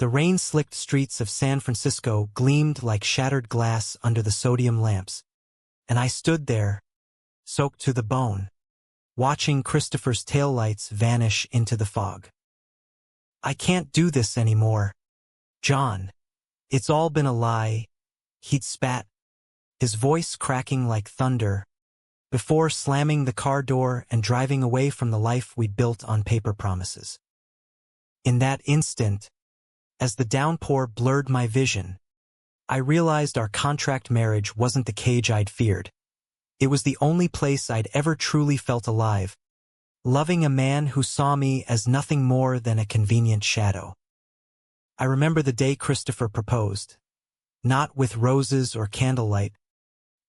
The rain-slicked streets of San Francisco gleamed like shattered glass under the sodium lamps, and I stood there, soaked to the bone, watching Christopher's taillights vanish into the fog. "I can't do this anymore, John. It's all been a lie," he'd spat, his voice cracking like thunder, before slamming the car door and driving away from the life we'd built on paper promises. In that instant, as the downpour blurred my vision, I realized our contract marriage wasn't the cage I'd feared. It was the only place I'd ever truly felt alive, loving a man who saw me as nothing more than a convenient shadow. I remember the day Christopher proposed, not with roses or candlelight,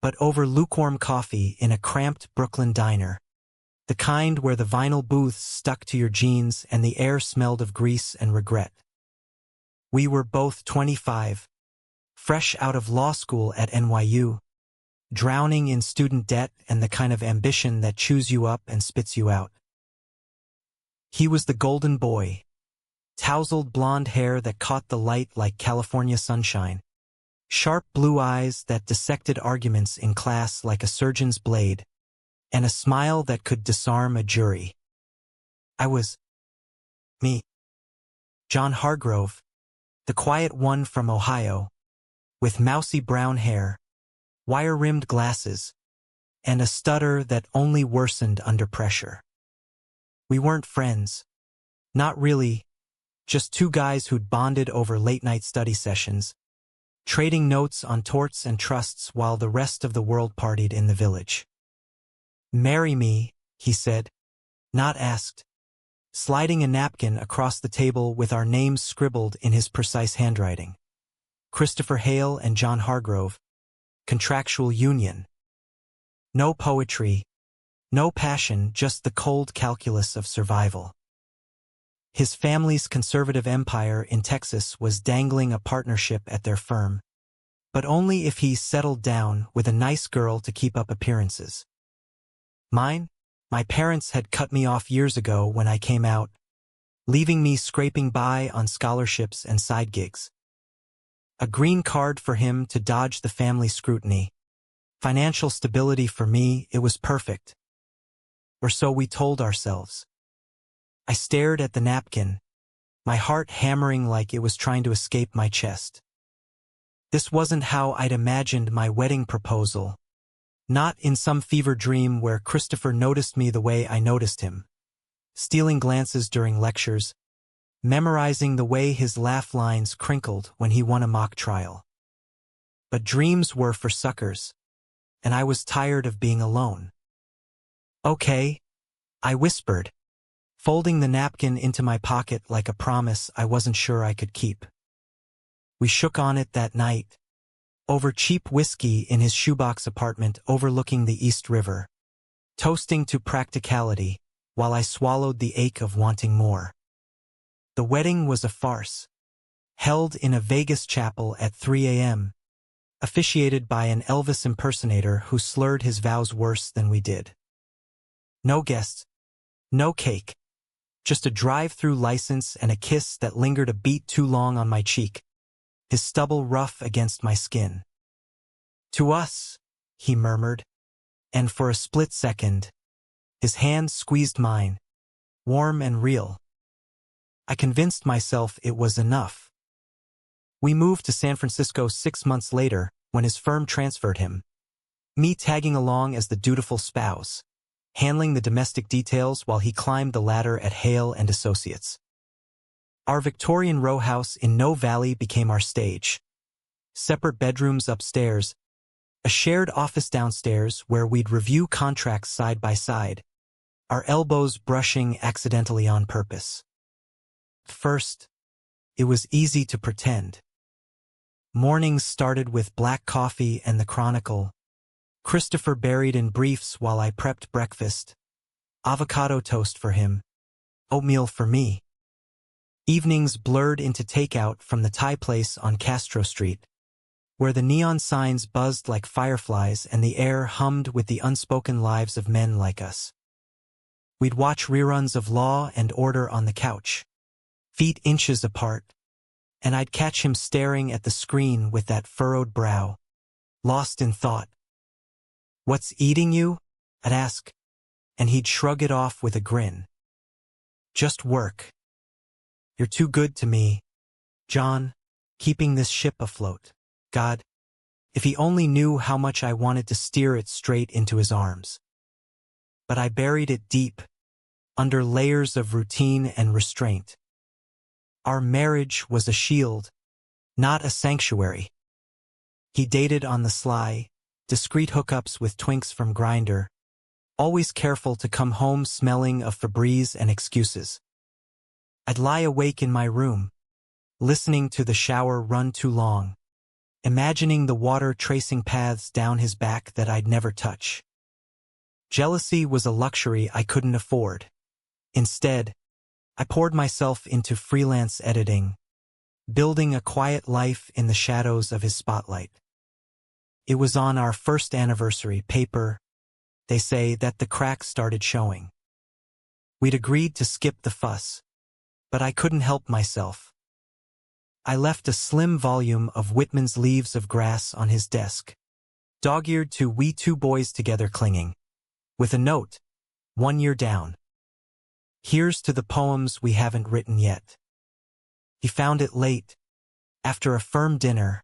but over lukewarm coffee in a cramped Brooklyn diner, the kind where the vinyl booths stuck to your jeans and the air smelled of grease and regret. We were both 25, fresh out of law school at NYU, drowning in student debt and the kind of ambition that chews you up and spits you out. He was the golden boy, tousled blonde hair that caught the light like California sunshine, sharp blue eyes that dissected arguments in class like a surgeon's blade, and a smile that could disarm a jury. I was me. John Hargrove, the quiet one from Ohio, with mousy brown hair, wire-rimmed glasses, and a stutter that only worsened under pressure. We weren't friends. Not really, just two guys who'd bonded over late-night study sessions, trading notes on torts and trusts while the rest of the world partied in the village. "Marry me," he said, not asked, sliding a napkin across the table with our names scribbled in his precise handwriting. Christopher Hale and John Hargrove, contractual union. No poetry, no passion, just the cold calculus of survival. His family's conservative empire in Texas was dangling a partnership at their firm, but only if he settled down with a nice girl to keep up appearances. Mine? My parents had cut me off years ago when I came out, leaving me scraping by on scholarships and side gigs. A green card for him to dodge the family scrutiny. Financial stability for me, it was perfect. Or so we told ourselves. I stared at the napkin, my heart hammering like it was trying to escape my chest. This wasn't how I'd imagined my wedding proposal. Not in some fever dream where Christopher noticed me the way I noticed him, stealing glances during lectures, memorizing the way his laugh lines crinkled when he won a mock trial. But dreams were for suckers, and I was tired of being alone. "Okay," I whispered, folding the napkin into my pocket like a promise I wasn't sure I could keep. We shook on it that night, over cheap whiskey in his shoebox apartment overlooking the East River, toasting to practicality while I swallowed the ache of wanting more. The wedding was a farce, held in a Vegas chapel at 3 a.m., officiated by an Elvis impersonator who slurred his vows worse than we did. No guests, no cake, just a drive-through license and a kiss that lingered a beat too long on my cheek, his stubble rough against my skin. "To us," he murmured, and for a split second, his hand squeezed mine, warm and real. I convinced myself it was enough. We moved to San Francisco 6 months later when his firm transferred him, me tagging along as the dutiful spouse, handling the domestic details while he climbed the ladder at Hale and Associates. Our Victorian row house in No Valley became our stage. Separate bedrooms upstairs, a shared office downstairs where we'd review contracts side by side, our elbows brushing accidentally on purpose. First, it was easy to pretend. Mornings started with black coffee and the Chronicle, Christopher buried in briefs while I prepped breakfast, avocado toast for him, oatmeal for me. Evenings blurred into takeout from the Thai place on Castro Street, where the neon signs buzzed like fireflies and the air hummed with the unspoken lives of men like us. We'd watch reruns of Law and Order on the couch, feet inches apart, and I'd catch him staring at the screen with that furrowed brow, lost in thought. "What's eating you?" I'd ask, and he'd shrug it off with a grin. "Just work. You're too good to me, John, keeping this ship afloat." God, if he only knew how much I wanted to steer it straight into his arms. But I buried it deep, under layers of routine and restraint. Our marriage was a shield, not a sanctuary. He dated on the sly, discreet hookups with twinks from Grindr, always careful to come home smelling of Febreze and excuses. I'd lie awake in my room, listening to the shower run too long, imagining the water tracing paths down his back that I'd never touch. Jealousy was a luxury I couldn't afford. Instead, I poured myself into freelance editing, building a quiet life in the shadows of his spotlight. It was on our first anniversary paper, they say, that the cracks started showing. We'd agreed to skip the fuss, but I couldn't help myself. I left a slim volume of Whitman's Leaves of Grass on his desk, dog-eared to "We Two Boys Together" clinging, with a note, 1 year down. "Here's to the poems we haven't written yet." He found it late, after a firm dinner,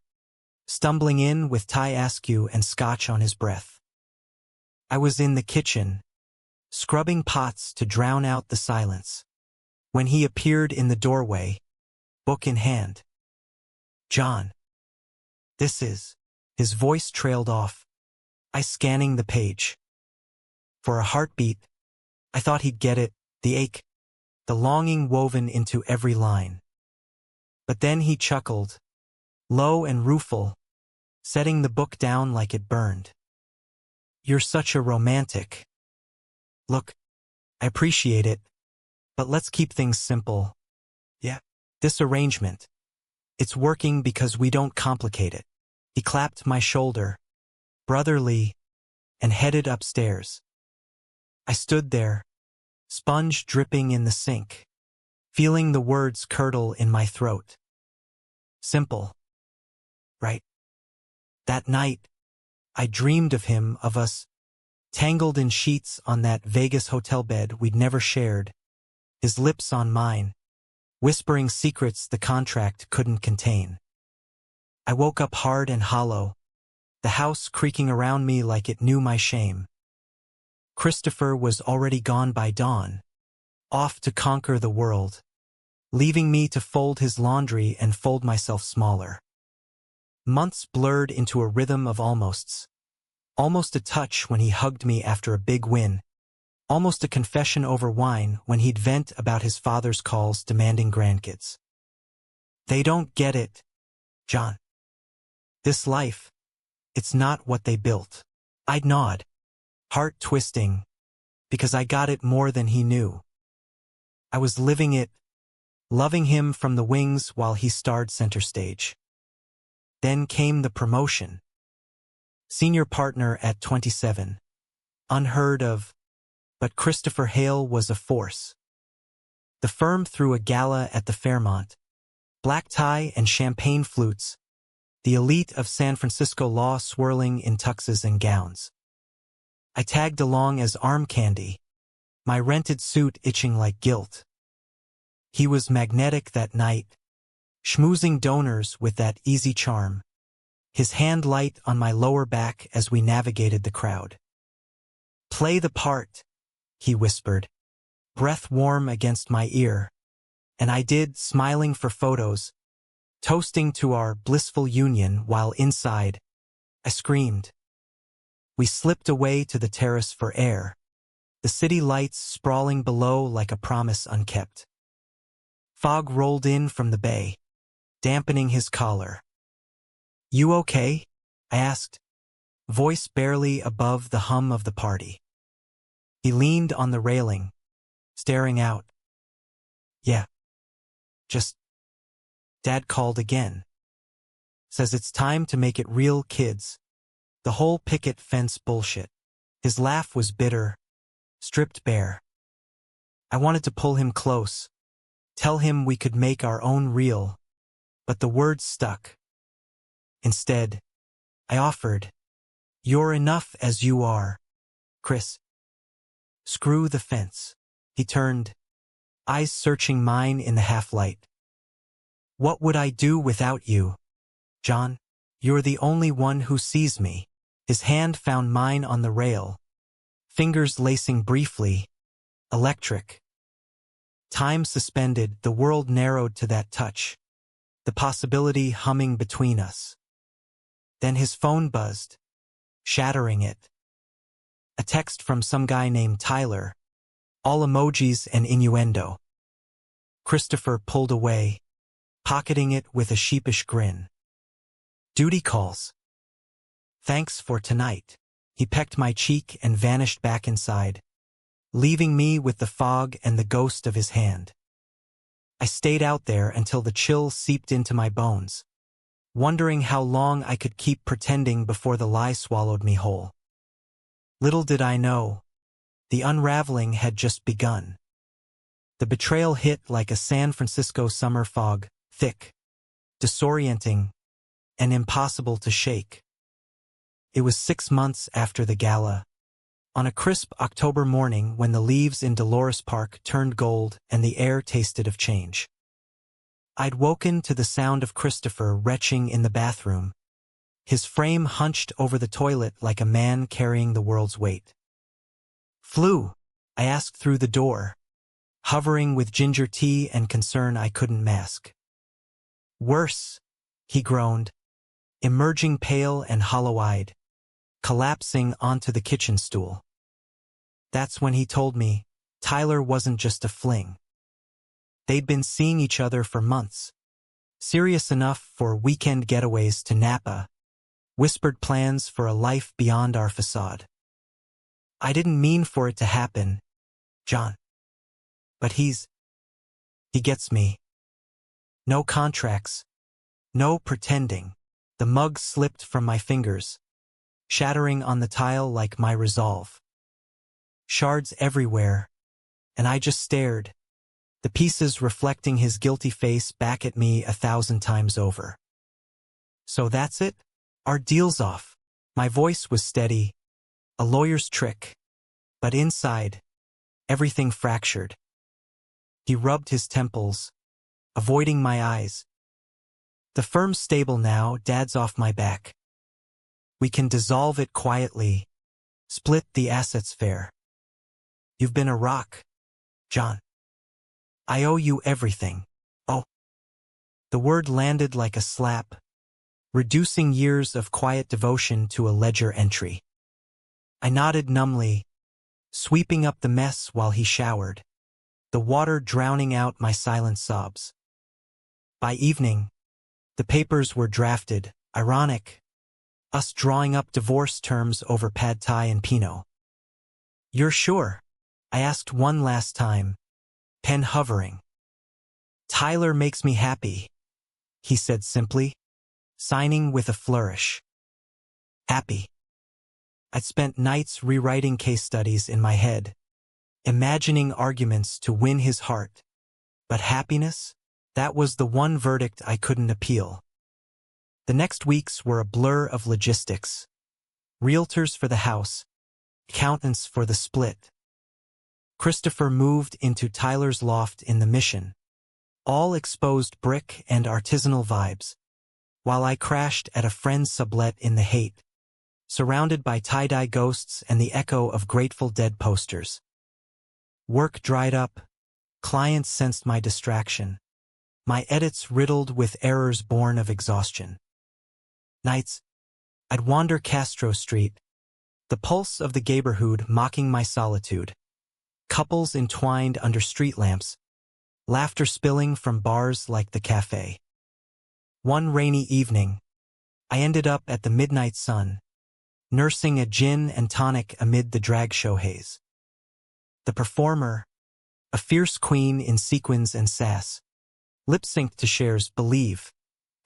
stumbling in with Thai askew and scotch on his breath. I was in the kitchen, scrubbing pots to drown out the silence, when he appeared in the doorway, book in hand. "John, this is..." His voice trailed off, I scanning the page. For a heartbeat, I thought he'd get it, the ache, the longing woven into every line. But then he chuckled, low and rueful, setting the book down like it burned. "You're such a romantic. Look, I appreciate it, but let's keep things simple. Yeah, this arrangement, it's working because we don't complicate it." He clapped my shoulder, brotherly, and headed upstairs. I stood there, sponge dripping in the sink, feeling the words curdle in my throat. Simple, right? That night, I dreamed of him, of us, tangled in sheets on that Vegas hotel bed we'd never shared, his lips on mine, whispering secrets the contract couldn't contain. I woke up hard and hollow, the house creaking around me like it knew my shame. Christopher was already gone by dawn, off to conquer the world, leaving me to fold his laundry and fold myself smaller. Months blurred into a rhythm of almosts. Almost a touch when he hugged me after a big win, almost a confession over wine when he'd vent about his father's calls demanding grandkids. "They don't get it, John. This life, it's not what they built." I'd nod, heart twisting, because I got it more than he knew. I was living it, loving him from the wings while he starred center stage. Then came the promotion. Senior partner at 27. Unheard of, but Christopher Hale was a force. The firm threw a gala at the Fairmont, black tie and champagne flutes, the elite of San Francisco law swirling in tuxes and gowns. I tagged along as arm candy, my rented suit itching like guilt. He was magnetic that night, schmoozing donors with that easy charm, his hand light on my lower back as we navigated the crowd. "Play the part," he whispered, breath warm against my ear, and I did, smiling for photos, toasting to our blissful union while inside, I screamed. We slipped away to the terrace for air, the city lights sprawling below like a promise unkept. Fog rolled in from the bay, dampening his collar. "You okay?" I asked, voice barely above the hum of the party. He leaned on the railing, staring out. "Yeah. Just..." Dad called again. "Says it's time to make it real, kids. The whole picket fence bullshit." His laugh was bitter, stripped bare. I wanted to pull him close, tell him we could make our own real, but the words stuck. Instead, I offered, "You're enough as you are, Chris." "Screw the fence." He turned, eyes searching mine in the half-light. "What would I do without you, John? You're the only one who sees me." His hand found mine on the rail, fingers lacing briefly, electric. Time suspended, the world narrowed to that touch, the possibility humming between us. Then his phone buzzed, shattering it. A text from some guy named Tyler, all emojis and innuendo. Christopher pulled away, pocketing it with a sheepish grin. "Duty calls. Thanks for tonight." He pecked my cheek and vanished back inside, leaving me with the fog and the ghost of his hand. I stayed out there until the chill seeped into my bones, wondering how long I could keep pretending before the lie swallowed me whole. Little did I know, the unraveling had just begun. The betrayal hit like a San Francisco summer fog, thick, disorienting, and impossible to shake. It was 6 months after the gala, on a crisp October morning when the leaves in Dolores Park turned gold and the air tasted of change. I'd woken to the sound of Christopher retching in the bathroom, his frame hunched over the toilet like a man carrying the world's weight. "Flu?" I asked through the door, hovering with ginger tea and concern I couldn't mask. "Worse," he groaned, emerging pale and hollow-eyed, collapsing onto the kitchen stool. That's when he told me Tyler wasn't just a fling. They'd been seeing each other for months, serious enough for weekend getaways to Napa, whispered plans for a life beyond our facade. "I didn't mean for it to happen, John. But he gets me. No contracts, no pretending." The mug slipped from my fingers, shattering on the tile like my resolve. Shards everywhere, and I just stared, the pieces reflecting his guilty face back at me 1,000 times over. "So that's it? Our deal's off." My voice was steady, a lawyer's trick, but inside, everything fractured. He rubbed his temples, avoiding my eyes. "The firm's stable now, Dad's off my back. We can dissolve it quietly, split the assets fair. You've been a rock, John. I owe you everything." "Oh." The word landed like a slap, reducing years of quiet devotion to a ledger entry. I nodded numbly, sweeping up the mess while he showered, the water drowning out my silent sobs. By evening, the papers were drafted, ironic, us drawing up divorce terms over pad thai and Pinot. "You're sure?" I asked one last time, pen hovering. "Tyler makes me happy," he said simply, signing with a flourish. Happy. I'd spent nights rewriting case studies in my head, imagining arguments to win his heart. But happiness? That was the one verdict I couldn't appeal. The next weeks were a blur of logistics. Realtors for the house, accountants for the split. Christopher moved into Tyler's loft in the Mission, all exposed brick and artisanal vibes, while I crashed at a friend's sublet in the Haight, surrounded by tie-dye ghosts and the echo of Grateful Dead posters. Work dried up, clients sensed my distraction, my edits riddled with errors born of exhaustion. Nights, I'd wander Castro Street, the pulse of the neighborhood mocking my solitude, couples entwined under street lamps, laughter spilling from bars like the cafe. One rainy evening, I ended up at the Midnight Sun, nursing a gin and tonic amid the drag show haze. The performer, a fierce queen in sequins and sass, lip-synced to Cher's Believe,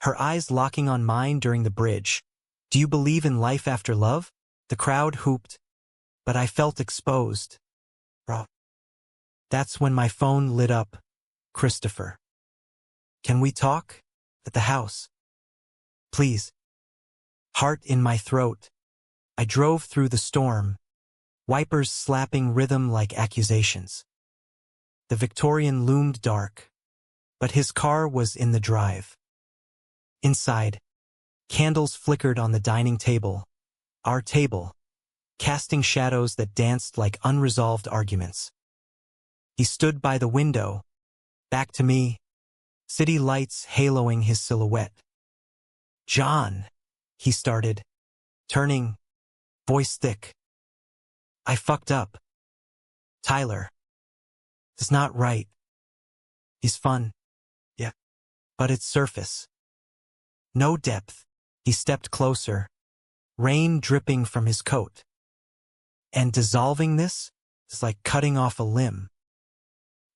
her eyes locking on mine during the bridge. "Do you believe in life after love?" The crowd hooped, but I felt exposed. Raw. That's when my phone lit up. "Christopher. Can we talk?" At the house. Please. Heart in my throat. I drove through the storm, wipers slapping rhythm like accusations. The Victorian loomed dark, but his car was in the drive. Inside, candles flickered on the dining table, our table, casting shadows that danced like unresolved arguments. He stood by the window, back to me, city lights haloing his silhouette. "John," he started, turning, voice thick. "I fucked up. Tyler. It's not right. He's fun. Yeah. But it's surface. No depth." He stepped closer, rain dripping from his coat. "And dissolving this is like cutting off a limb.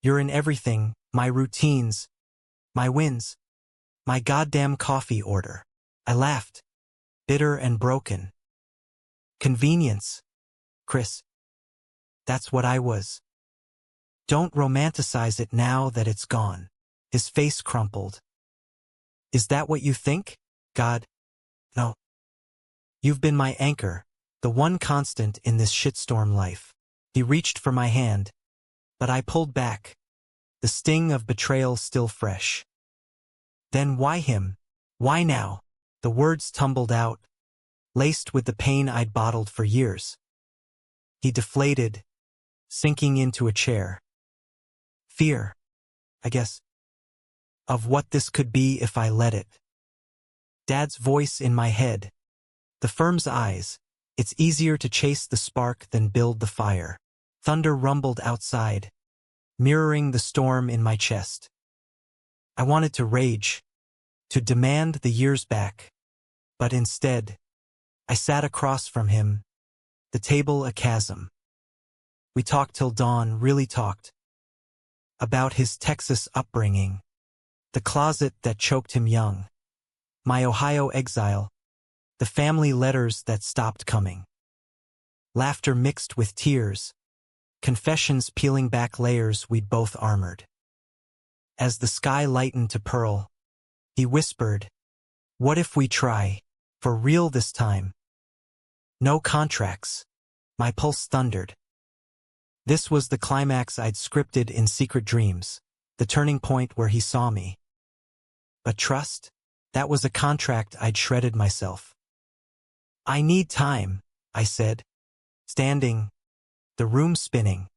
You're in everything, my routines, my wins, my goddamn coffee order." I laughed, bitter and broken. "Convenience, Chris. That's what I was. Don't romanticize it now that it's gone." His face crumpled. "Is that what you think, God? No. You've been my anchor, the one constant in this shitstorm life." He reached for my hand, but I pulled back, the sting of betrayal still fresh. "Then why him? Why now?" The words tumbled out, laced with the pain I'd bottled for years. He deflated, sinking into a chair. "Fear, I guess, of what this could be if I let it." Dad's voice in my head. The firm's eyes. "It's easier to chase the spark than build the fire." Thunder rumbled outside, mirroring the storm in my chest. I wanted to rage, to demand the years back, but instead, I sat across from him, the table a chasm. We talked till dawn, really talked. About his Texas upbringing, the closet that choked him young, my Ohio exile, the family letters that stopped coming. Laughter mixed with tears, confessions peeling back layers we'd both armored. As the sky lightened to pearl, he whispered, "What if we try, for real this time? No contracts." My pulse thundered. This was the climax I'd scripted in secret dreams, the turning point where he saw me. But trust? That was a contract I'd shredded myself. "I need time," I said, standing, the room spinning.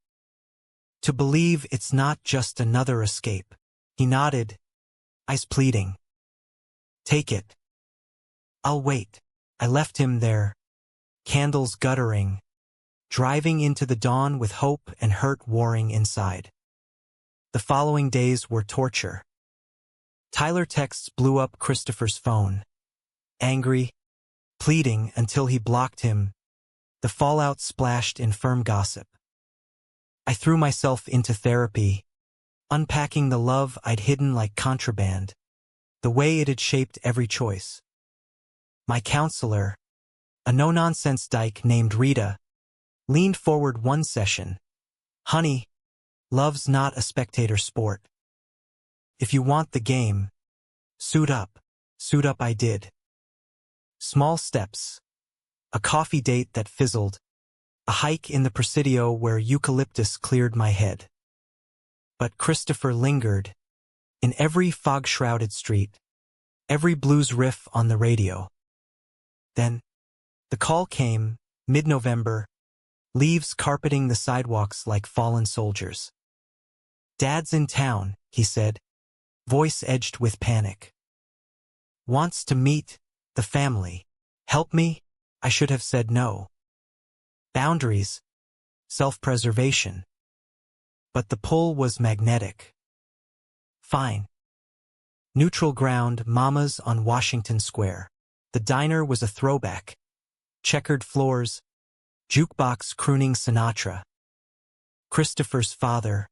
"To believe it's not just another escape." He nodded, eyes pleading. "Take it. I'll wait." I left him there, candles guttering, driving into the dawn with hope and hurt warring inside. The following days were torture. Tyler texts blew up Christopher's phone. Angry, pleading until he blocked him, the fallout splashed in firm gossip. I threw myself into therapy, unpacking the love I'd hidden like contraband, the way it had shaped every choice. My counselor, a no-nonsense dyke named Rita, leaned forward one session. "Honey, love's not a spectator sport. If you want the game, suit up." Suit up I did. Small steps. A coffee date that fizzled. A hike in the Presidio where eucalyptus cleared my head. But Christopher lingered, in every fog-shrouded street, every blues riff on the radio. Then, the call came, mid-November, leaves carpeting the sidewalks like fallen soldiers. "Dad's in town," he said, voice edged with panic. "Wants to meet the family. Help me?" I should have said no. Boundaries, self-preservation. But the pull was magnetic. Fine. Neutral ground, Mama's on Washington Square. The diner was a throwback. Checkered floors, jukebox crooning Sinatra. Christopher's father,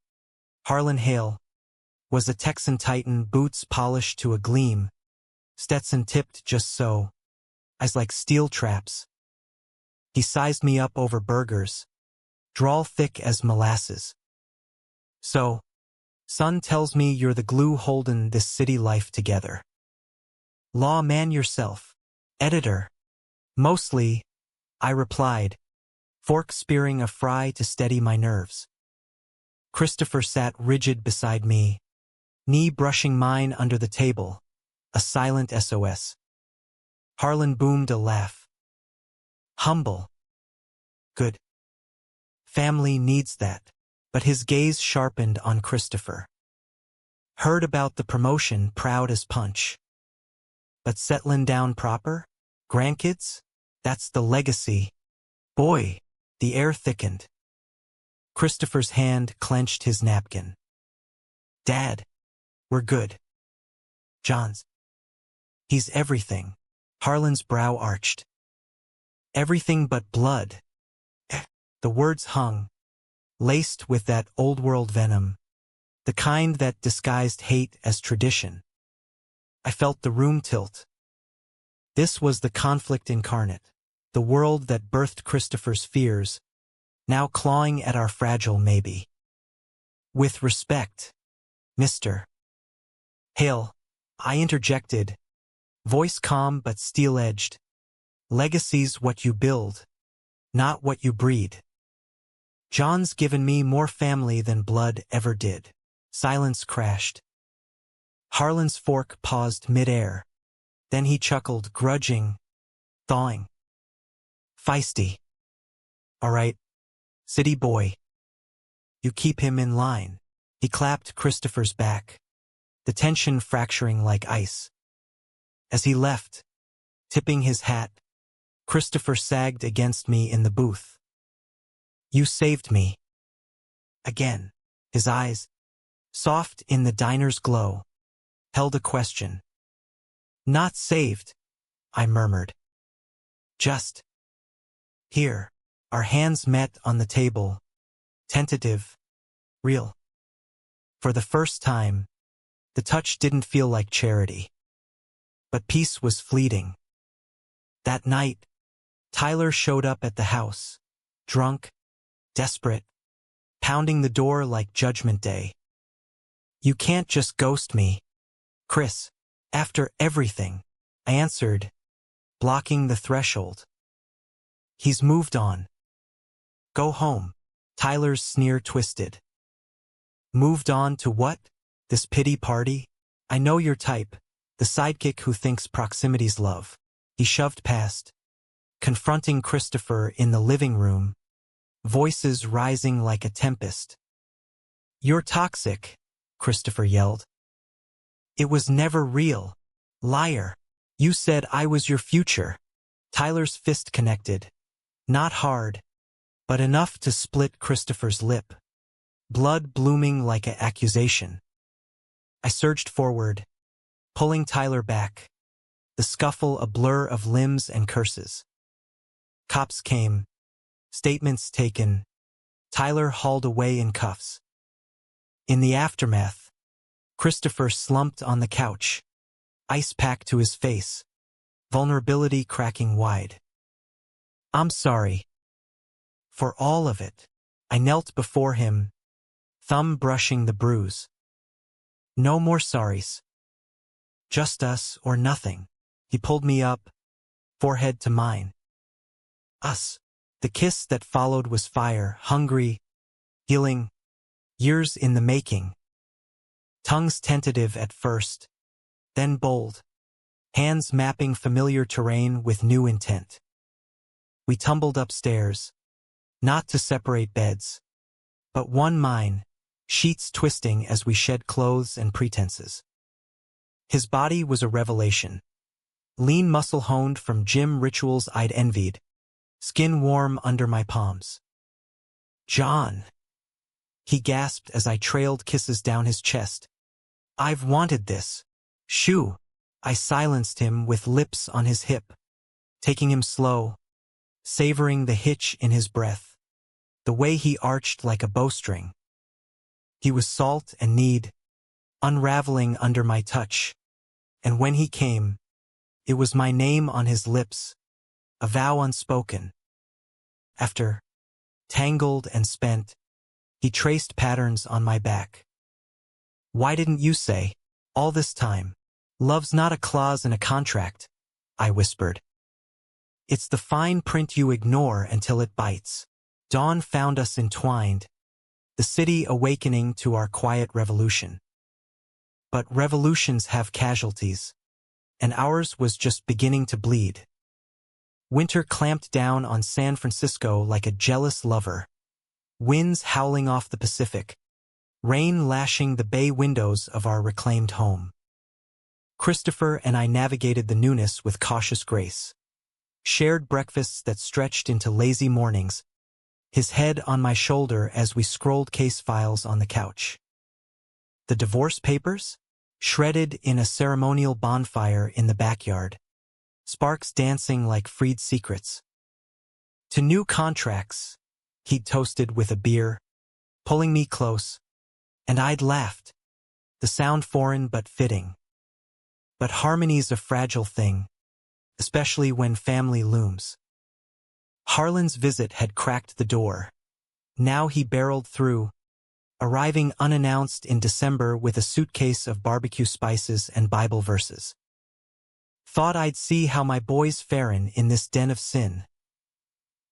Harlan Hale, was a Texan titan, boots polished to a gleam, Stetson tipped just so, eyes like steel traps. He sized me up over burgers, drawl thick as molasses. "So, son tells me you're the glue holding this city life together." Law man yourself. Editor. Mostly, I replied, fork spearing a fry to steady my nerves. Christopher sat rigid beside me, knee brushing mine under the table, a silent SOS. Harlan boomed a laugh. Humble. Good. Family needs that. But his gaze sharpened on Christopher. Heard about the promotion, proud as punch. But settlin' down proper? Grandkids? That's the legacy. Boy, the air thickened. Christopher's hand clenched his napkin. Dad, we're good. John's. He's everything. Harlan's brow arched. Everything but blood. The words hung, laced with that old-world venom, the kind that disguised hate as tradition. I felt the room tilt. This was the conflict incarnate, the world that birthed Christopher's fears, now clawing at our fragile maybe. With respect, Mr. Hale, I interjected, voice calm but steel-edged. Legacy's what you build, not what you breed. John's given me more family than blood ever did. Silence crashed. Harlan's fork paused mid-air. Then he chuckled, grudging, thawing. Feisty. All right, city boy. You keep him in line. He clapped Christopher's back, the tension fracturing like ice. As he left, tipping his hat, Christopher sagged against me in the booth. You saved me. Again, his eyes, soft in the diner's glow, held a question. Not saved, I murmured. Just. Here, our hands met on the table, tentative, real. For the first time, the touch didn't feel like charity. But peace was fleeting. That night, Tyler showed up at the house, drunk, desperate, pounding the door like Judgment Day. You can't just ghost me, Chris. After everything, I answered, blocking the threshold. He's moved on. Go home. Tyler's sneer twisted. Moved on to what? This pity party? I know your type, the sidekick who thinks proximity's love. He shoved past, confronting Christopher in the living room, voices rising like a tempest. You're toxic, Christopher yelled. It was never real. Liar. You said I was your future. Tyler's fist connected. Not hard, but enough to split Christopher's lip. Blood blooming like an accusation. I surged forward, pulling Tyler back, the scuffle a blur of limbs and curses. Cops came, statements taken, Tyler hauled away in cuffs. In the aftermath, Christopher slumped on the couch, ice pack to his face, vulnerability cracking wide. I'm sorry. For all of it. I knelt before him, thumb brushing the bruise. No more sorries. Just us or nothing. He pulled me up, forehead to mine. Us. The kiss that followed was fire, hungry, healing, years in the making. Tongues tentative at first, then bold, hands mapping familiar terrain with new intent. We tumbled upstairs, not to separate beds, but one mine, sheets twisting as we shed clothes and pretenses. His body was a revelation. Lean muscle honed from gym rituals I'd envied, skin warm under my palms. John, he gasped as I trailed kisses down his chest. I've wanted this. Shoo. I silenced him with lips on his hip, taking him slow, savoring the hitch in his breath, the way he arched like a bowstring. He was salt and need, unraveling under my touch, and when he came, it was my name on his lips, a vow unspoken. After, tangled and spent, he traced patterns on my back. Why didn't you say, all this time? Love's not a clause in a contract, I whispered. It's the fine print you ignore until it bites. Dawn found us entwined, the city awakening to our quiet revolution. But revolutions have casualties, and ours was just beginning to bleed. Winter clamped down on San Francisco like a jealous lover, winds howling off the Pacific, rain lashing the bay windows of our reclaimed home. Christopher and I navigated the newness with cautious grace. Shared breakfasts that stretched into lazy mornings, his head on my shoulder as we scrolled case files on the couch. The divorce papers? Shredded in a ceremonial bonfire in the backyard, sparks dancing like freed secrets. To new contracts, he'd toasted with a beer, pulling me close, and I'd laughed, the sound foreign but fitting. But harmony's a fragile thing, especially when family looms. Harlan's visit had cracked the door. Now he barreled through, arriving unannounced in December with a suitcase of barbecue spices and Bible verses. Thought I'd see how my boy's farin' in this den of sin.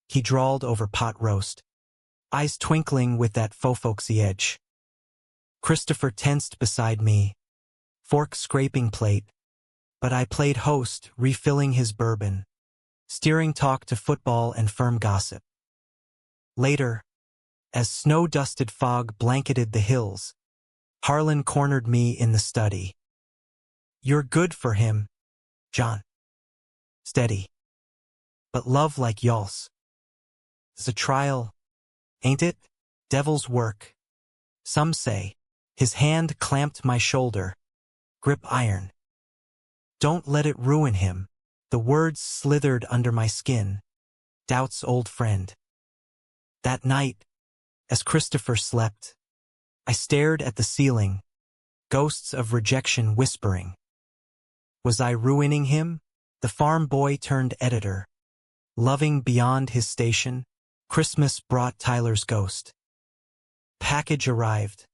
He drawled over pot roast, eyes twinkling with that faux-folksy edge. Christopher tensed beside me, fork scraping plate, but I played host, refilling his bourbon, steering talk to football and firm gossip. Later, as snow-dusted fog blanketed the hills, Harlan cornered me in the study. You're good for him, John. Steady. But love like y'all's. It's a trial, ain't it? Devil's work. Some say. His hand clamped my shoulder. Grip iron. Don't let it ruin him. The words slithered under my skin. Doubt's old friend. That night, as Christopher slept, I stared at the ceiling, ghosts of rejection whispering. Was I ruining him? The farm boy turned editor. Loving beyond his station, Christmas brought Tyler's ghost. Package arrived.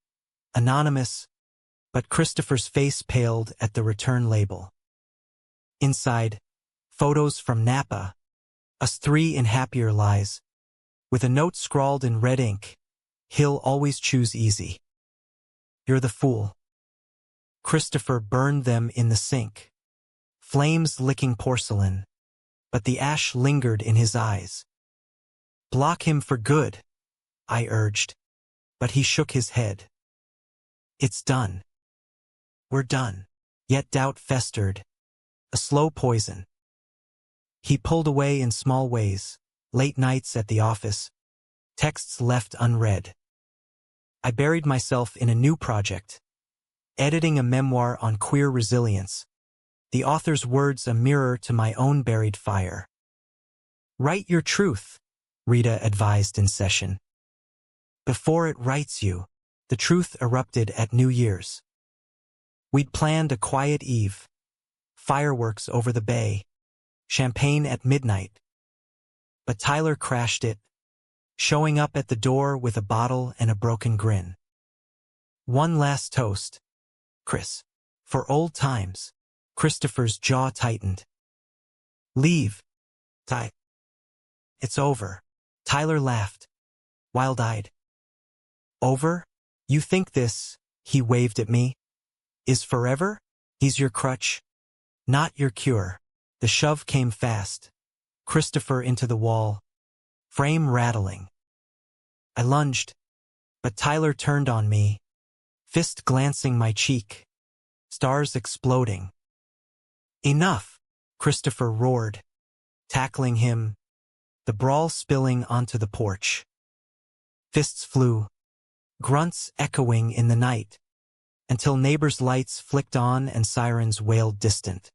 Anonymous, but Christopher's face paled at the return label. Inside, photos from Napa, us three in happier lives, with a note scrawled in red ink. He'll always choose easy. You're the fool. Christopher burned them in the sink, flames licking porcelain, but the ash lingered in his eyes. Block him for good, I urged, but he shook his head. It's done. We're done. Yet doubt festered, a slow poison. He pulled away in small ways, late nights at the office, texts left unread. I buried myself in a new project, editing a memoir on queer resilience, the author's words a mirror to my own buried fire. Write your truth, Rita advised in session. Before it writes you, the truth erupted at New Year's. We'd planned a quiet eve, fireworks over the bay, champagne at midnight. But Tyler crashed it, showing up at the door with a bottle and a broken grin. One last toast, Chris. For old times. Christopher's jaw tightened. Leave, Ty. It's over. Tyler laughed, wild-eyed. Over? You think this, he waved at me, is forever? He's your crutch, not your cure. The shove came fast. Christopher into the wall, frame rattling. I lunged, but Tyler turned on me, fist glancing my cheek, stars exploding. Enough, Christopher roared, tackling him, the brawl spilling onto the porch. Fists flew, grunts echoing in the night, until neighbors' lights flicked on and sirens wailed distant.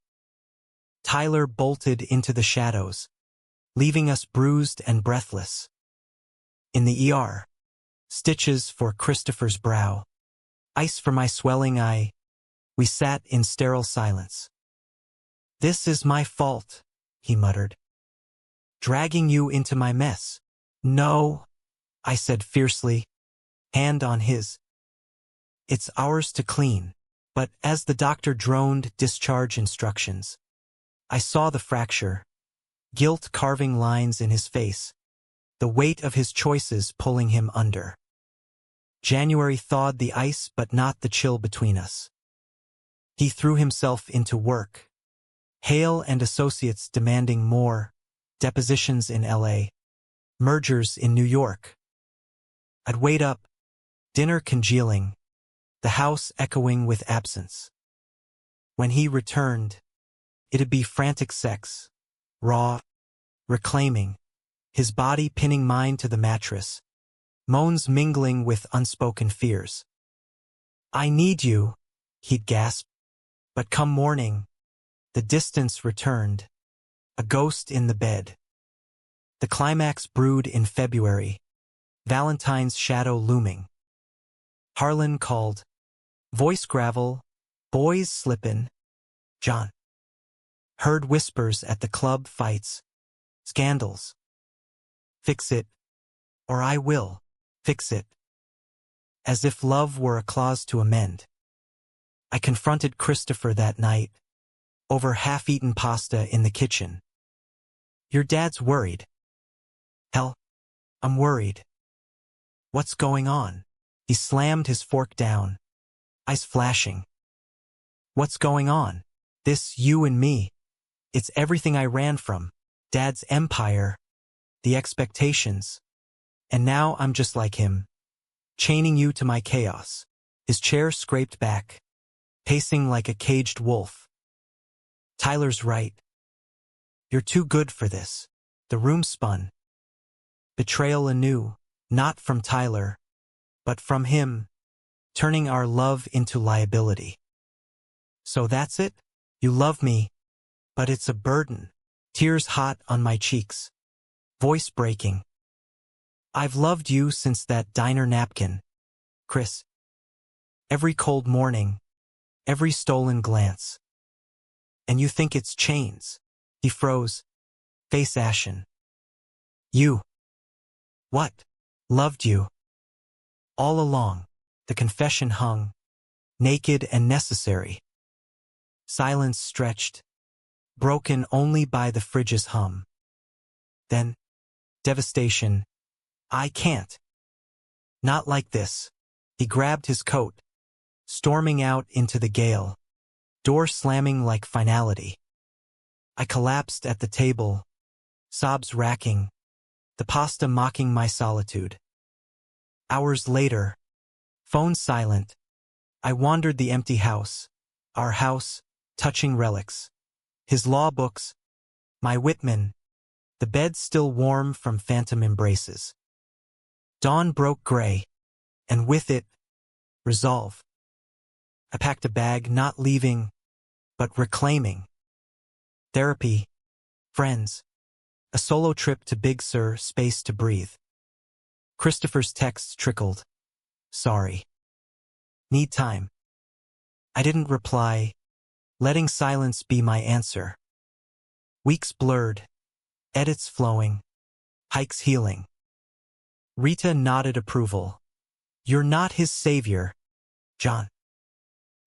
Tyler bolted into the shadows, leaving us bruised and breathless. In the ER, stitches for Christopher's brow, ice for my swelling eye, we sat in sterile silence. This is my fault, he muttered. Dragging you into my mess. No, I said fiercely, hand on his. It's ours to clean. But as the doctor droned discharge instructions, I saw the fracture, guilt carving lines in his face, the weight of his choices pulling him under. January thawed the ice but not the chill between us. He threw himself into work. Hale and Associates demanding more, depositions in L.A., mergers in New York. I'd wait up, dinner congealing, the house echoing with absence. When he returned, it'd be frantic sex, raw, reclaiming, his body pinning mine to the mattress, moans mingling with unspoken fears. "I need you," he'd gasp. But come morning, the distance returned, a ghost in the bed. The climax brewed in February, Valentine's shadow looming. Harlan called, voice gravel, boys slippin', John. Heard whispers at the club fights, scandals. Fix it, or I will fix it. As if love were a clause to amend. I confronted Christopher that night, over half-eaten pasta in the kitchen. "Your dad's worried." "Hell, I'm worried." "What's going on?" He slammed his fork down, eyes flashing. "What's going on? This you and me. It's everything I ran from. Dad's empire, the expectations. And now I'm just like him, chaining you to my chaos." His chair scraped back, pacing like a caged wolf. "Tyler's right. You're too good for this." The room spun. Betrayal anew, not from Tyler, but from him, turning our love into liability. "So that's it? You love me, but it's a burden." Tears hot on my cheeks, voice breaking. "I've loved you since that diner napkin, Chris. Every cold morning, every stolen glance. And you think it's chains." He froze, face ashen. "You." "What?" "Loved you. All along." The confession hung, naked and necessary. Silence stretched, broken only by the fridge's hum. Then, devastation. "I can't. Not like this." He grabbed his coat, storming out into the gale, door slamming like finality. I collapsed at the table, sobs racking, the pasta mocking my solitude. Hours later, phone silent, I wandered the empty house, our house, touching relics. His law books, my Whitman, the bed still warm from phantom embraces. Dawn broke gray, and with it, resolve. I packed a bag, not leaving, but reclaiming. Therapy, friends, a solo trip to Big Sur, space to breathe. Christopher's texts trickled. "Sorry. Need time." I didn't reply, letting silence be my answer. Weeks blurred, edits flowing, hikes healing. Rita nodded approval. "You're not his savior, John.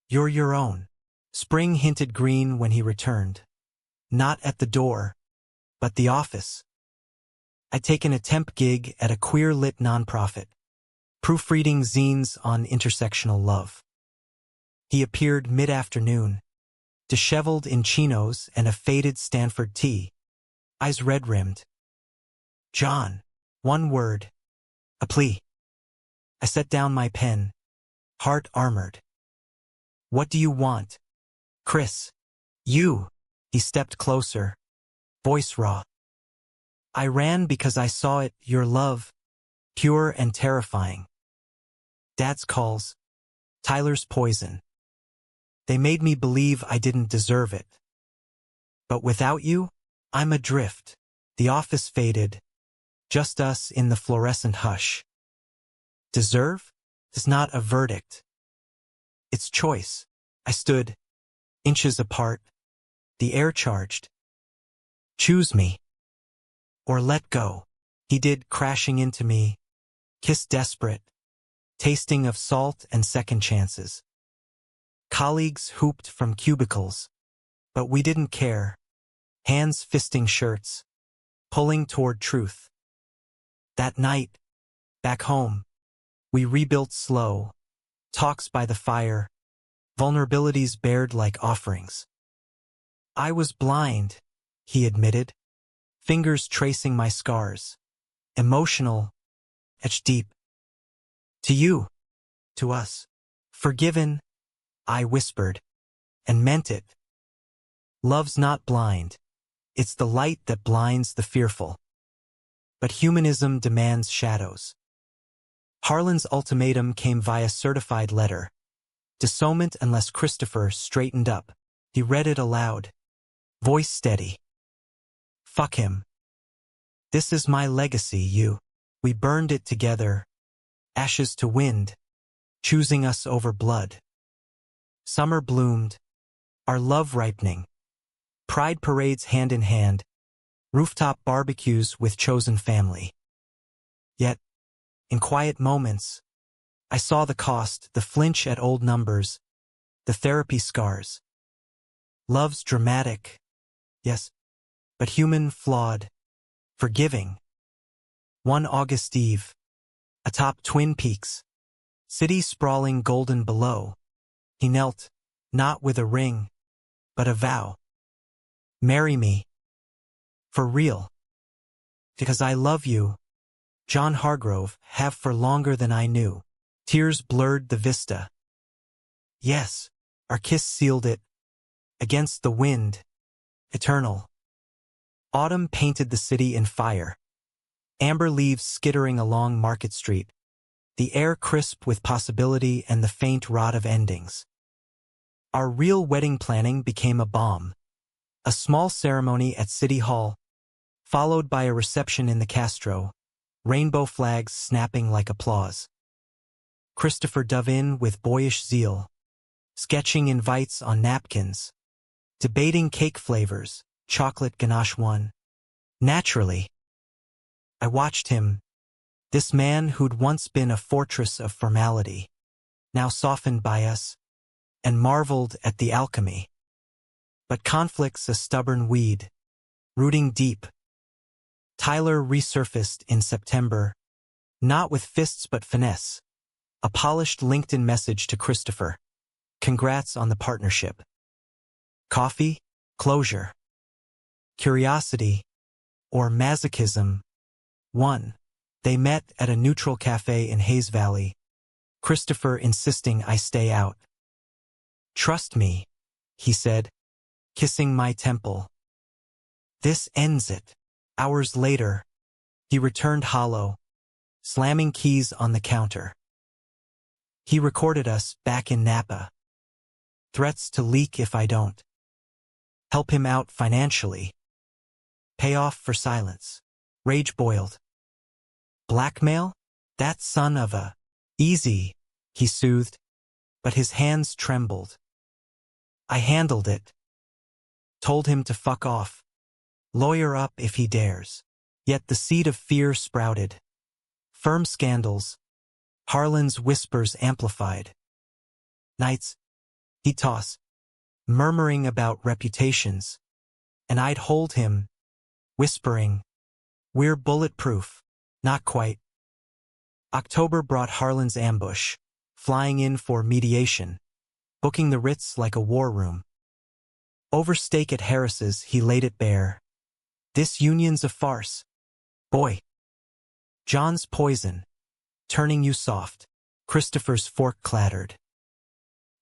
You're your own." Spring hinted green when he returned. Not at the door, but the office. I'd taken a temp gig at a queer-lit nonprofit, proofreading zines on intersectional love. He appeared mid-afternoon, disheveled in chinos and a faded Stanford tee, eyes red-rimmed. "John." One word. A plea. I set down my pen, heart armored. "What do you want, Chris?" "You." He stepped closer, voice raw. "I ran because I saw it, your love, pure and terrifying. Dad's calls, Tyler's poison. They made me believe I didn't deserve it. But without you, I'm adrift." The office faded, just us in the fluorescent hush. Deserve is not a verdict. It's choice. I stood, inches apart, the air charged. "Choose me. Or let go." He did, crashing into me, kiss desperate, tasting of salt and second chances. Colleagues hooped from cubicles. But we didn't care. Hands fisting shirts. Pulling toward truth. That night, back home, we rebuilt slow. Talks by the fire. Vulnerabilities bared like offerings. I was blind, he admitted. Fingers tracing my scars. Emotional, etched deep. To you. To us. Forgiven, I whispered. And meant it. Love's not blind. It's the light that blinds the fearful. But humanism demands shadows. Harlan's ultimatum came via certified letter. Disownment unless Christopher straightened up. He read it aloud. Voice steady. Fuck him. This is my legacy, you. We burned it together. Ashes to wind. Choosing us over blood. Summer bloomed. Our love ripening. Pride parades hand in hand. Rooftop barbecues with chosen family. Yet, in quiet moments, I saw the cost, the flinch at old numbers, the therapy scars. Love's dramatic, yes, but human, flawed, forgiving. One August Eve, atop Twin Peaks, city sprawling golden below, he knelt, not with a ring, but a vow. Marry me. For real. Because I love you. John Hargrove, have for longer than I knew. Tears blurred the vista. Yes, our kiss sealed it. Against the wind. Eternal. Autumn painted the city in fire. Amber leaves skittering along Market Street. The air crisp with possibility and the faint rot of endings. Our real wedding planning became a bomb. A small ceremony at City Hall, followed by a reception in the Castro, rainbow flags snapping like applause. Christopher dove in with boyish zeal, sketching invites on napkins, debating cake flavors, chocolate ganache one. Naturally, I watched him, this man who'd once been a fortress of formality, now softened by us, and marveled at the alchemy. But conflict's a stubborn weed, rooting deep. Tyler resurfaced in September, not with fists but finesse. A polished LinkedIn message to Christopher. Congrats on the partnership. Coffee? Closure. Curiosity? Or masochism? 1. They met at a neutral cafe in Hayes Valley. Christopher insisting I stay out. Trust me, he said, kissing my temple. This ends it. Hours later, he returned hollow, slamming keys on the counter. He recorded us back in Napa. Threats to leak if I don't. Help him out financially. Pay off for silence. Rage boiled. Blackmail? That son of a... Easy, he soothed, but his hands trembled. I handled it. Told him to fuck off. Lawyer up if he dares. Yet the seed of fear sprouted. Firm scandals. Harlan's whispers amplified. Nights, he'd toss, murmuring about reputations, and I'd hold him, whispering, we're bulletproof. Not quite. October brought Harlan's ambush, flying in for mediation, booking the Ritz like a war room. Over steak at Harris's, he laid it bare. This union's a farce. Boy. John's poison. Turning you soft. Christopher's fork clattered.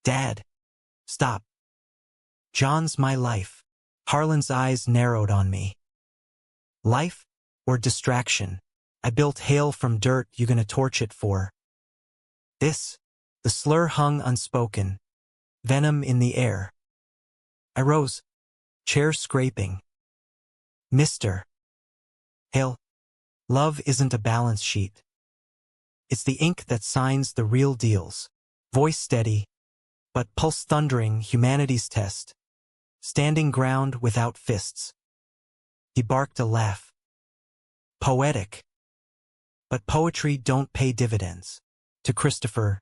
Dad. Stop. John's my life. Harlan's eyes narrowed on me. Life or distraction? I built hail from dirt you gonna torch it for. This. The slur hung unspoken. Venom in the air. I rose. Chair scraping. Mister. Hale. Love isn't a balance sheet. It's the ink that signs the real deals. Voice steady, but pulse thundering humanity's test. Standing ground without fists. He barked a laugh. Poetic. But poetry don't pay dividends. To Christopher,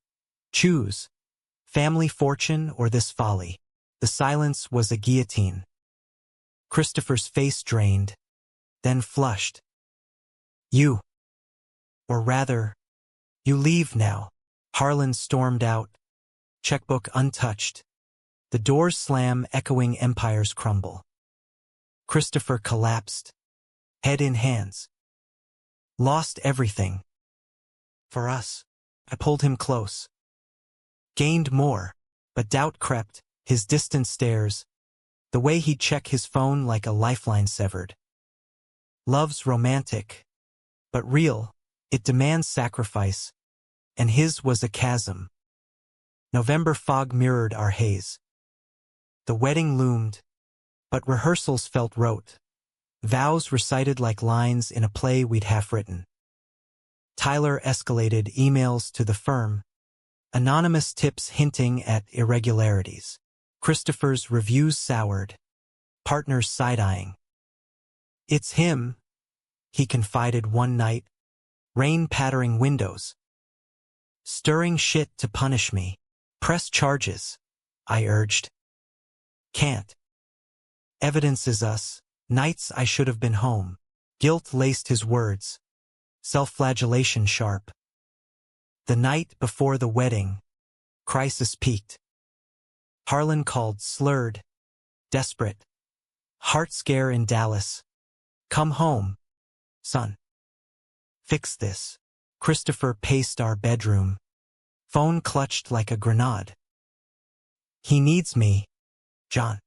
choose. family fortune or this folly? The silence was a guillotine. Christopher's face drained, then flushed. You. Or rather, you leave now. Harlan stormed out, checkbook untouched. The doors slam, echoing empires crumble. Christopher collapsed, head in hands. Lost everything. For us. I pulled him close. Gained more, but doubt crept, his distant stares, the way he'd check his phone like a lifeline severed. Love's romantic, but real, it demands sacrifice, and his was a chasm. November fog mirrored our haze. The wedding loomed, but rehearsals felt rote, vows recited like lines in a play we'd half-written. Tyler escalated emails to the firm, anonymous tips hinting at irregularities. Christopher's reviews soured, partners side-eyeing. It's him, he confided one night, rain pattering windows. Stirring shit to punish me. Press charges, I urged. Can't. Evidence is us, nights I should have been home. Guilt laced his words, self-flagellation sharp. The night before the wedding, crisis peaked. Harlan called, slurred, desperate. Heart scare in Dallas. Come home, son. Fix this. Christopher paced our bedroom. Phone clutched like a grenade. He needs me, John.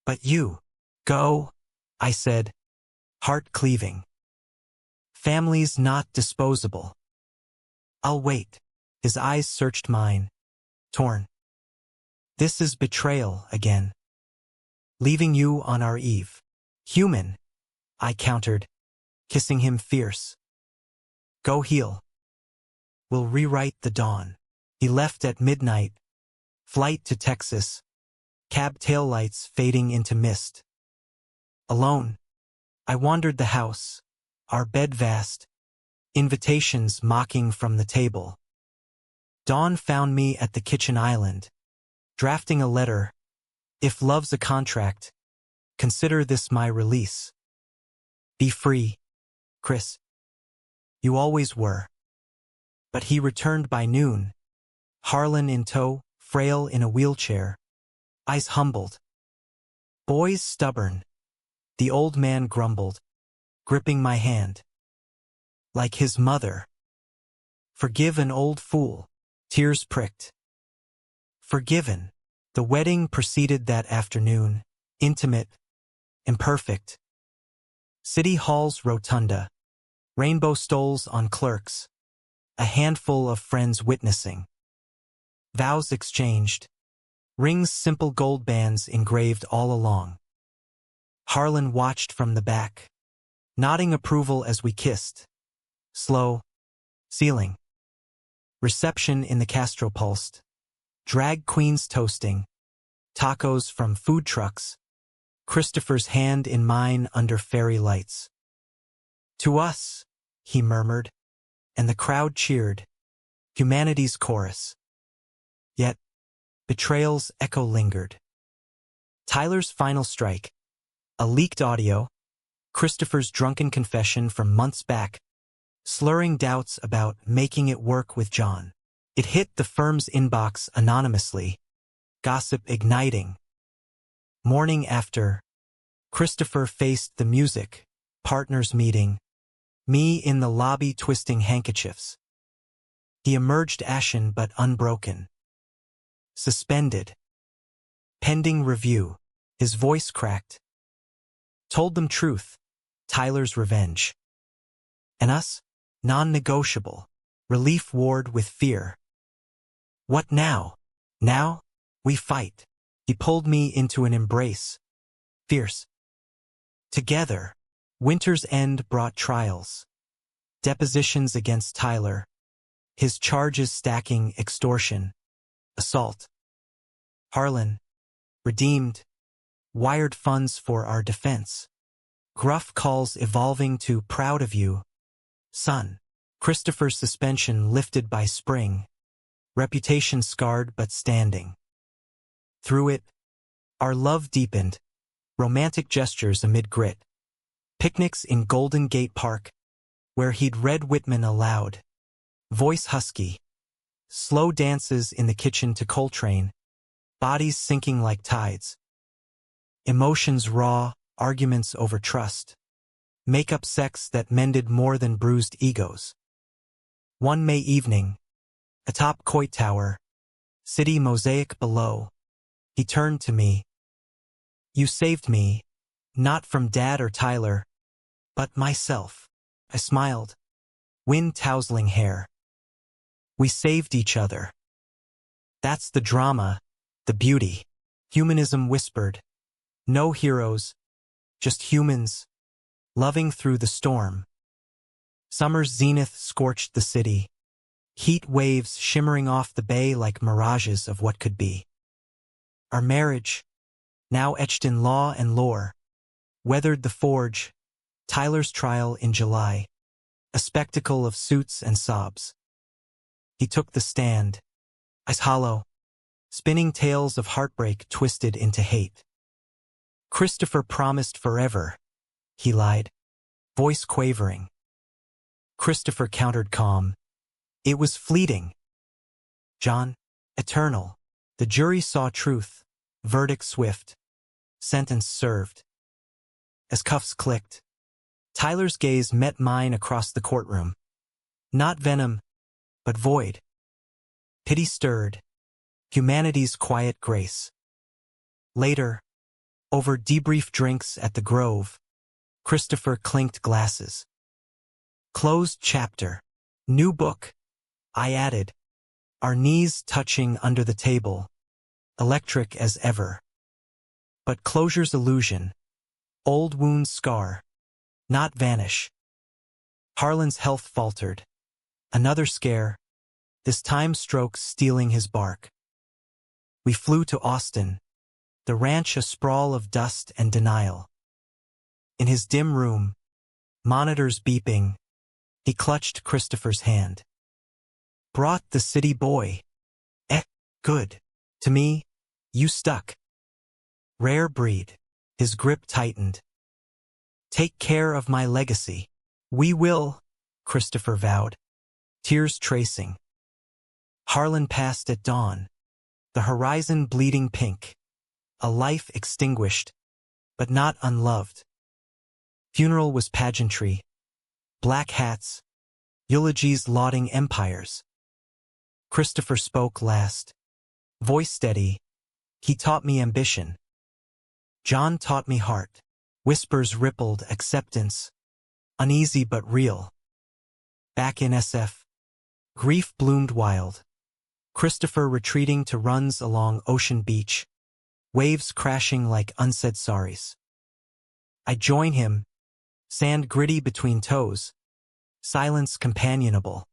But you. Go, I said, heart cleaving. Family's not disposable. I'll wait. His eyes searched mine, torn. This is betrayal again. Leaving you on our eve. Human, I countered, kissing him fierce. Go heal. We'll rewrite the dawn. He left at midnight. Flight to Texas. Cab taillights fading into mist. Alone, I wandered the house, our bed vast, invitations mocking from the table. Dawn found me at the kitchen island, drafting a letter. If love's a contract, consider this my release. Be free, Chris. You always were. But he returned by noon, Harlan in tow, frail in a wheelchair, eyes humbled. Boys stubborn, the old man grumbled, gripping my hand. Like his mother. Forgive an old fool, tears pricked. Forgiven. The wedding proceeded that afternoon, intimate, imperfect. City Hall's rotunda, rainbow stoles on clerks, a handful of friends witnessing. Vows exchanged, rings simple gold bands engraved all along. Harlan watched from the back, nodding approval as we kissed. Slow, ceiling. Reception in the Castro pulsed. Drag queens toasting. Tacos from food trucks. Christopher's hand in mine under fairy lights. To us, he murmured, and the crowd cheered. Humanity's chorus. Yet, betrayal's echo lingered. Tyler's final strike. A leaked audio. Christopher's drunken confession from months back. Slurring doubts about making it work with John. It hit the firm's inbox anonymously. Gossip igniting. Morning after, Christopher faced the music, partners meeting, me in the lobby twisting handkerchiefs. He emerged ashen but unbroken. Suspended. Pending review. His voice cracked. Told them truth. Tyler's revenge. And us? Non-negotiable. Relief warred with fear. What now? Now? We fight. He pulled me into an embrace. Fierce. Together. Winter's end brought trials. Depositions against Tyler. His charges stacking extortion. Assault. Harlan. Redeemed. Wired funds for our defense. Gruff calls evolving to proud of you. Son. Christopher's suspension lifted by spring. reputation scarred but standing. Through it, our love deepened, romantic gestures amid grit, picnics in Golden Gate Park, where he'd read Whitman aloud, voice husky, slow dances in the kitchen to Coltrane, bodies sinking like tides, emotions raw, arguments over trust, make-up sex that mended more than bruised egos. One May evening, atop Coit Tower, city mosaic below, he turned to me. "You saved me, not from Dad or Tyler, but myself." I smiled, wind-tousling hair. We saved each other. That's the drama, the beauty. Humanism whispered. No heroes, just humans, loving through the storm. Summer's zenith scorched the city, heat waves shimmering off the bay like mirages of what could be. Our marriage, now etched in law and lore, weathered the forge, Tyler's trial in July, a spectacle of suits and sobs. He took the stand, eyes hollow, spinning tales of heartbreak twisted into hate. "Christopher promised forever," he lied, voice quavering. Christopher countered calm. "It was fleeting. John, eternal." The jury saw truth, verdict swift, sentence served. As cuffs clicked, Tyler's gaze met mine across the courtroom. Not venom, but void. Pity stirred, humanity's quiet grace. Later, over debrief drinks at the Grove, Christopher clinked glasses. "Closed chapter. New book," I added, our knees touching under the table, electric as ever. But closure's illusion, old wounds scar, not vanish. Harlan's health faltered. Another scare, this time strokes stealing his bark. We flew to Austin, the ranch a sprawl of dust and denial. In his dim room, monitors beeping, he clutched Christopher's hand. "Brought the city boy. Good. To me, you stuck. Rare breed." His grip tightened. "Take care of my legacy." "We will," Christopher vowed, tears tracing. Harlan passed at dawn, the horizon bleeding pink, a life extinguished, but not unloved. Funeral was pageantry, black hats, eulogies lauding empires. Christopher spoke last, voice steady. He taught me ambition. John taught me heart. Whispers rippled acceptance, uneasy but real. Back in SF, grief bloomed wild. Christopher retreating to runs along Ocean Beach, waves crashing like unsaid sorries. I join him, sand gritty between toes, silence companionable.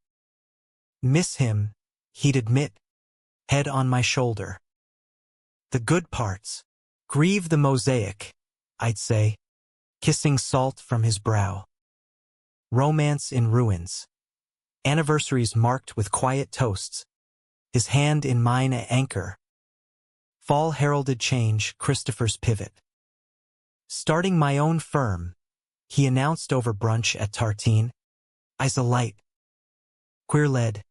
Miss him, he'd admit, head on my shoulder. The good parts, grieve the mosaic, I'd say, kissing salt from his brow. Romance in ruins. Anniversaries marked with quiet toasts, his hand in mine a anchor. Fall heralded change, Christopher's pivot. Starting my own firm, he announced over brunch at Tartine. Eyes alight. Queer-led,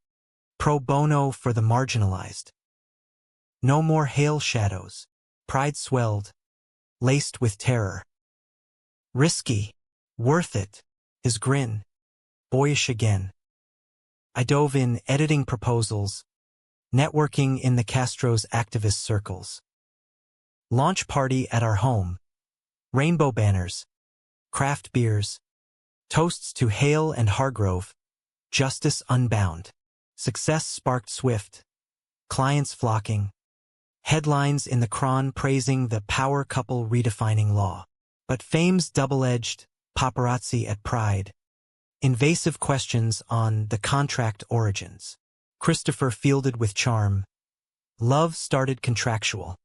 pro bono for the marginalized. No more hail shadows. Pride swelled, laced with terror. Risky, worth it, his grin, boyish again. I dove in editing proposals, networking in the Castro's activist circles. Launch party at our home. Rainbow banners, craft beers, toasts to Hale and Hargrove, justice unbound. Success sparked swift, clients flocking, headlines in the Cron praising the power couple redefining law. But fame's double-edged, paparazzi at Pride. Invasive questions on the contract origins. Christopher fielded with charm. Love started contractual.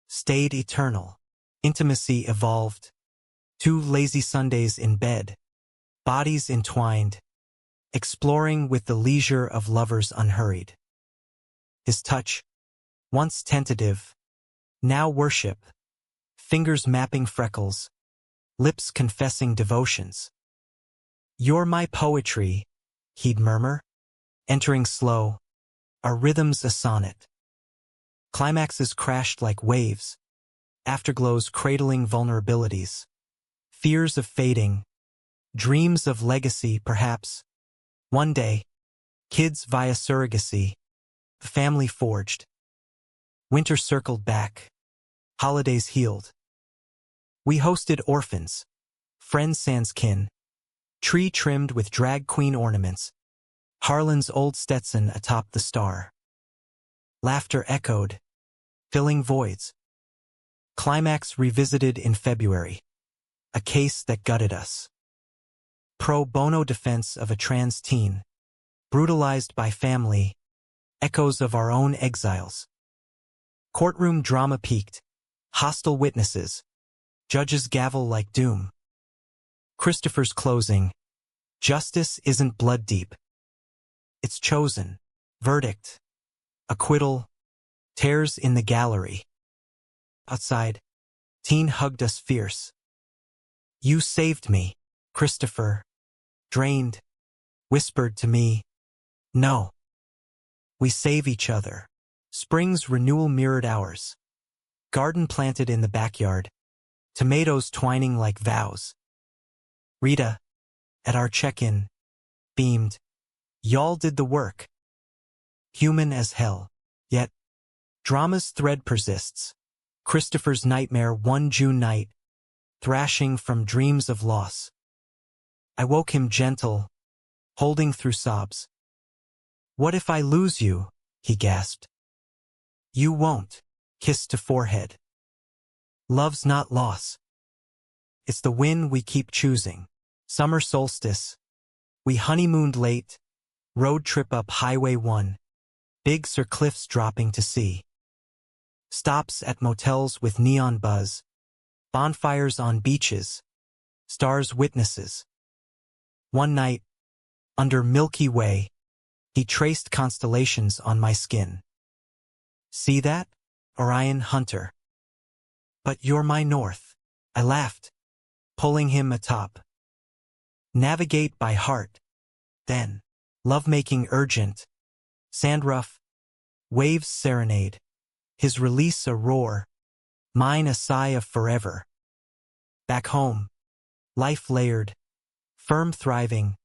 Stayed eternal. Intimacy evolved. 2 lazy Sundays in bed. Bodies entwined. Exploring with the leisure of lovers unhurried. His touch, once tentative, now worship, fingers mapping freckles, lips confessing devotions. "You're my poetry," he'd murmur, entering slow, our rhythms a sonnet. Climaxes crashed like waves, afterglows cradling vulnerabilities, fears of fading, dreams of legacy perhaps. One day, kids via surrogacy, the family forged. Winter circled back, holidays healed. We hosted orphans, friends sans kin, tree trimmed with drag queen ornaments, Harlan's old Stetson atop the star. Laughter echoed, filling voids. Climax revisited in February, a case that gutted us. Pro bono defense of a trans teen, brutalized by family, echoes of our own exiles. Courtroom drama peaked, hostile witnesses, judges gavel like doom. Christopher's closing, justice isn't blood deep. It's chosen, verdict, acquittal, tears in the gallery. Outside, teen hugged us fierce. "You saved me," Christopher, drained, whispered to me, "No. We save each other." Spring's renewal mirrored ours. Garden planted in the backyard, tomatoes twining like vows. Rita, at our check-in, beamed, "Y'all did the work." Human as hell. Yet, drama's thread persists. Christopher's nightmare one June night, thrashing from dreams of loss. I woke him gentle, holding through sobs. "What if I lose you?" he gasped. "You won't," kiss to forehead. Love's not loss. It's the win we keep choosing. Summer solstice. We honeymooned late, road trip up Highway 1. Big Sur cliffs dropping to sea. Stops at motels with neon buzz. Bonfires on beaches. Stars witnesses. One night, under Milky Way, he traced constellations on my skin. "See that? Orion Hunter." "But you're my north," I laughed, pulling him atop. Navigate by heart. Then, lovemaking urgent. Sand rough. Waves serenade. His release a roar. Mine a sigh of forever. Back home. Life layered. Firm thriving.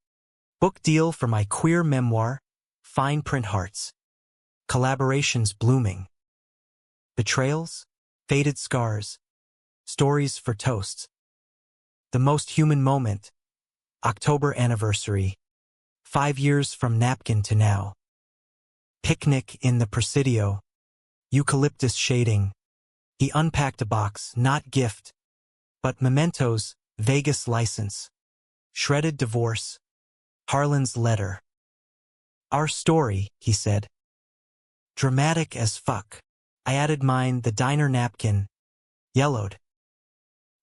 Book deal for my queer memoir. Fine print hearts. Collaborations blooming. Betrayals. Faded scars. Stories for toasts. The most human moment. October anniversary. 5 years from napkin to now. Picnic in the Presidio. Eucalyptus shading. He unpacked a box, not gift, but mementos, Vegas license. Shredded divorce. Harlan's letter. "Our story," he said. "Dramatic as fuck." I added mine, the diner napkin. Yellowed.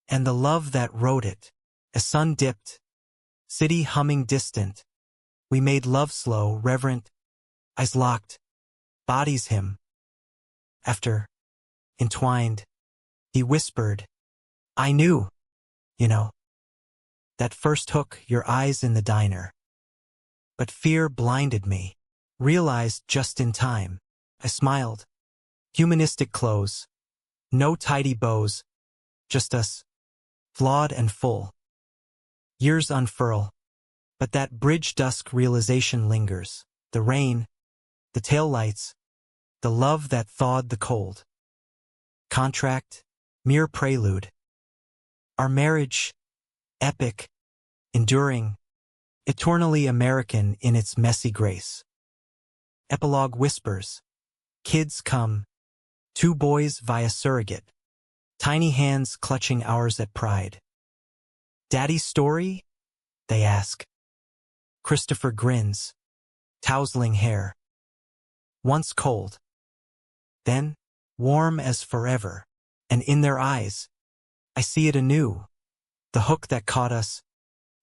And the love that wrote it. A sun dipped. City humming distant. We made love slow, reverent. Eyes locked. Bodies him. After, entwined, he whispered, "I knew, you know. That first hook, your eyes in the diner." But fear blinded me. Realized just in time. I smiled. Humanistic close. No tidy bows. Just us. Flawed and full. Years unfurl. But that bridge dusk realization lingers. The rain. The taillights. The love that thawed the cold. Contract. Mere prelude. Our marriage. Epic. Enduring. Eternally American in its messy grace. Epilogue whispers. Kids come. 2 boys via surrogate. Tiny hands clutching ours at pride. "Daddy's story?" they ask. Christopher grins. Tousling hair. Once cold. Then, warm as forever. And in their eyes, I see it anew. The hook that caught us.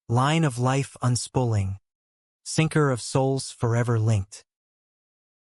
Line of life unspooling. Sinker of souls forever linked.